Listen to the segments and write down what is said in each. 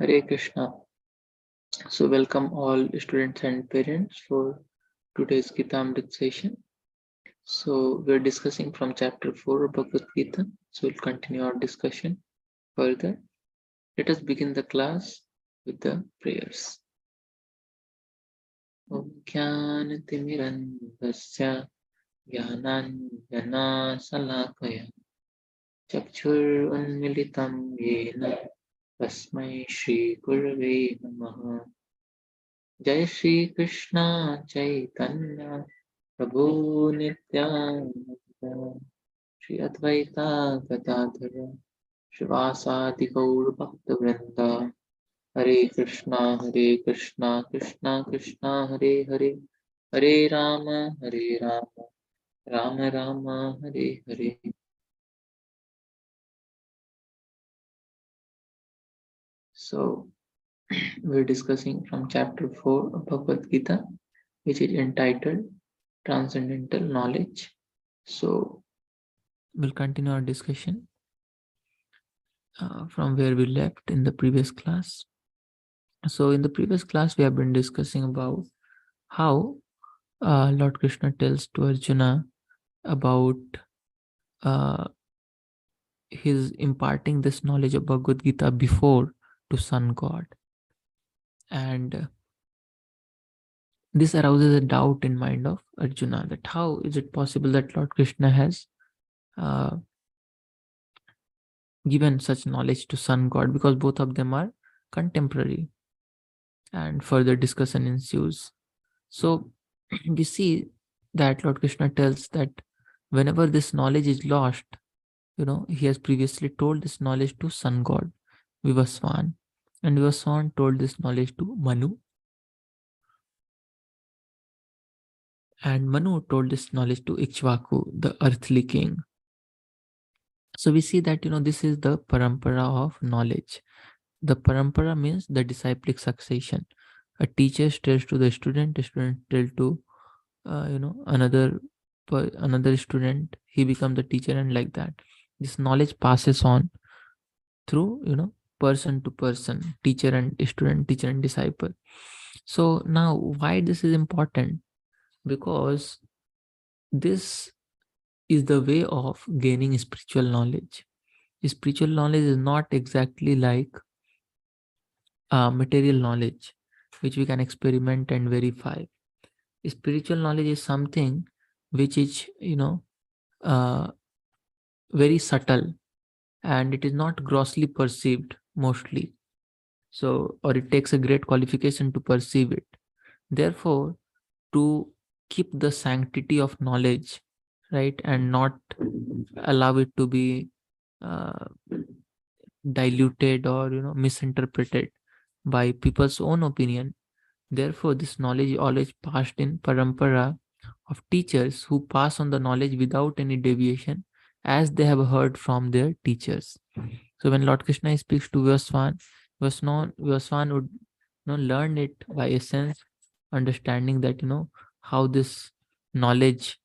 Hare Krishna. So welcome all students and parents for today's Gitamrita session. So we're discussing from chapter 4 of Bhagavad Gita. So we'll continue our discussion further. Let us begin the class with the prayers. Om Jnanatimirandasya Jnananjana Salakaya Chakshurunmilitam Yena Tasmai Shri Gurave Namaha. Jai Shri Krishna Chaitanya Prabhu Nityananda Shri Advaita Gadadhara Shivasadi Gaur Bhakta Hare Krishna Krishna Krishna Hare Hare Hare Rama Rama Rama Hare Hare. So we're discussing from chapter 4 of Bhagavad Gita, which is entitled Transcendental Knowledge. So we'll continue our discussion from where we left in the previous class. So in the previous class, we have been discussing about how Lord Krishna tells to Arjuna about his imparting this knowledge of Bhagavad Gita before to Sun God. And this arouses a doubt in mind of Arjuna, that how is it possible that Lord Krishna has given such knowledge to Sun God, because both of them are contemporary. And further discussion ensues. So we see that Lord Krishna tells that whenever this knowledge is lost, he has previously told this knowledge to Sun God, Vivaswan, and Vivaswan told this knowledge to Manu, and Manu told this knowledge to Ikshvaku, the earthly king. So we see that this is the parampara of knowledge. The parampara means the disciplic succession. A teacher tells to the student, a student tells to another student, he becomes the teacher, and like that this knowledge passes on through person to person, teacher and student, teacher and disciple. So now why this is important? Because this is the way of gaining spiritual knowledge. Spiritual knowledge is not exactly like material knowledge, which we can experiment and verify. Spiritual knowledge is something which is very subtle, and it is not grossly perceived mostly. So, or it takes a great qualification to perceive it. Therefore, to keep the sanctity of knowledge, right, and not allow it to be diluted or misinterpreted by people's own opinion, therefore this knowledge is always passed in parampara of teachers who pass on the knowledge without any deviation, as they have heard from their teachers. So when Lord Krishna speaks to Vyaswan, Vyaswan would learn it by a sense, understanding that how this knowledge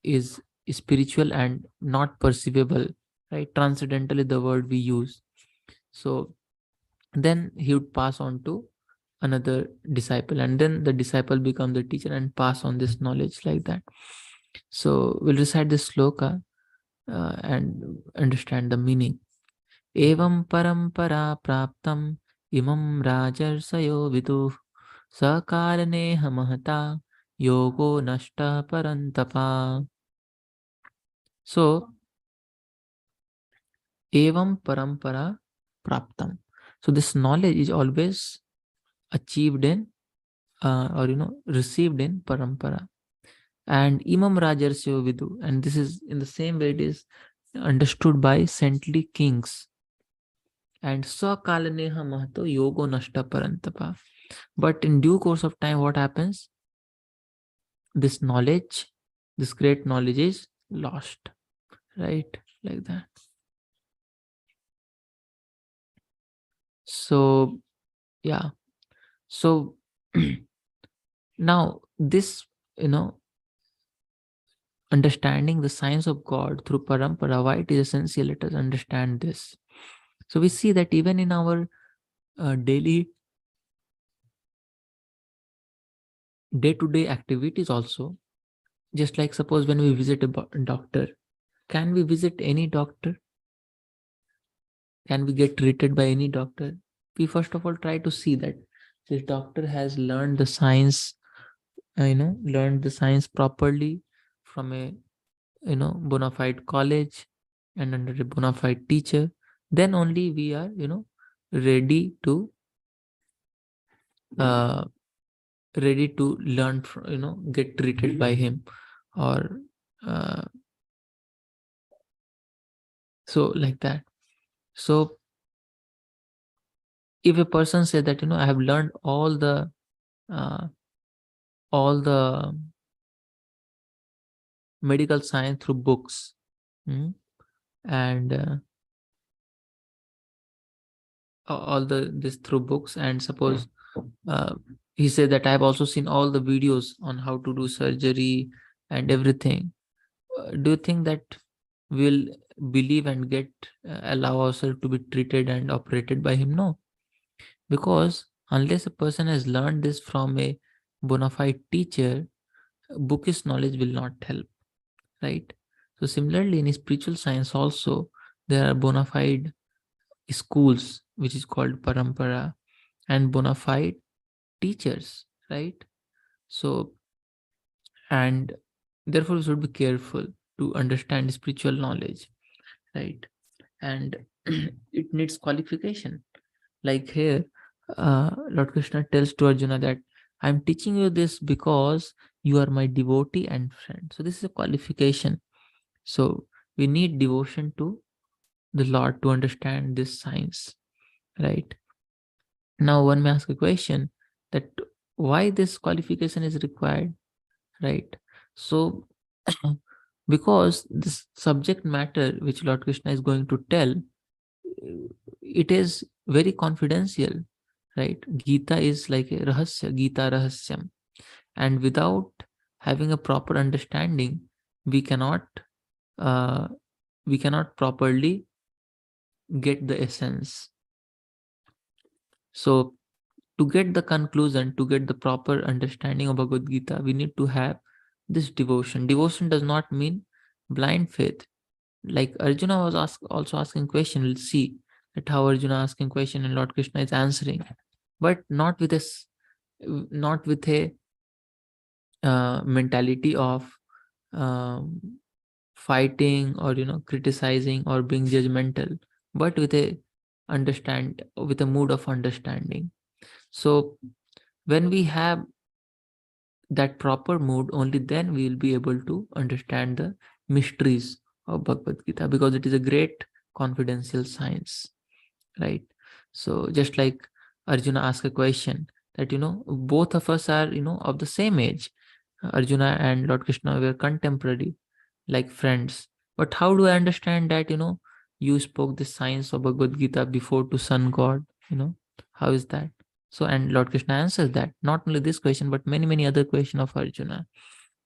is spiritual and not perceivable, right? Transcendental is the word we use. So then he would pass on to another disciple, and then the disciple become the teacher and pass on this knowledge like that. So we'll recite this sloka and understand the meaning. Evam parampara praptam imam rajarsayo vidu sakarane hamahata yogo nashta parantapa. So evam parampara praptam. So this knowledge is always achieved in or received in parampara. And imam rajarsyo vidu, and this is in the same way it is understood by saintly kings. And sakalaneha mahato yogo nashta parantapa. But in due course of time, what happens? This knowledge, this great knowledge is lost, right? Like that. So yeah, so now this understanding the science of God through parampara, why it is essential, let us understand this. So we see that even in our daily day-to-day activities also, just like suppose when we visit a doctor, can we visit any doctor? Can we get treated by any doctor? We first of all try to see that this doctor has learned the science, learned the science properly from a bona fide college and under a bona fide teacher. Then only we are ready to uh, ready to learn from, get treated by him, or uh, so like that. So if a person says that I have learned uh, all the medical science through books, and all the this through books, and suppose uh, he said that I have also seen all the videos on how to do surgery and everything. Do you think that we'll believe and get allow ourselves to be treated and operated by him? No, because unless a person has learned this from a bona fide teacher, bookish knowledge will not help, right? So similarly, in spiritual science also, there are bona fide schools, which is called parampara, and bona fide teachers, right? So, and therefore we should be careful to understand spiritual knowledge, right? And it needs qualification. Like here, Lord Krishna tells to Arjuna that I'm teaching you this because you are my devotee and friend. So this is a qualification. So we need devotion to the Lord to understand this science, right? Now one may ask a question that why this qualification is required, right? So because this subject matter which Lord Krishna is going to tell, it is very confidential, right? Gita is like a rahasya, Gita rahasyam, and without having a proper understanding, we cannot uh, we cannot properly get the essence. So to get the conclusion, to get the proper understanding of Bhagavad Gita, we need to have this devotion. Devotion does not mean blind faith. Like Arjuna was also asking question. We'll see that how Arjuna asking question and Lord Krishna is answering, but not with a mentality of um, fighting or criticizing or being judgmental, but with a mood of understanding. So when we have that proper mood, only then we will be able to understand the mysteries of Bhagavad Gita, because it is a great confidential science, right? So just like Arjuna asked a question that both of us are of the same age. Arjuna and Lord Krishna were contemporary, like friends. But how do I understand that you spoke the science of Bhagavad Gita before to sun god? How is that? So, and Lord Krishna answers that not only this question but many other question of Arjuna.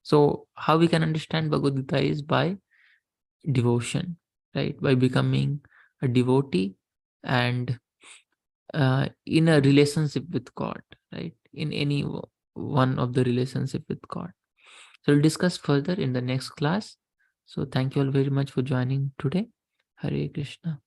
So how we can understand Bhagavad Gita is by devotion, right? By becoming a devotee and in a relationship with God, right? In any one of the relationship with God. So we'll discuss further in the next class. So thank you all very much for joining today. Hare Krishna.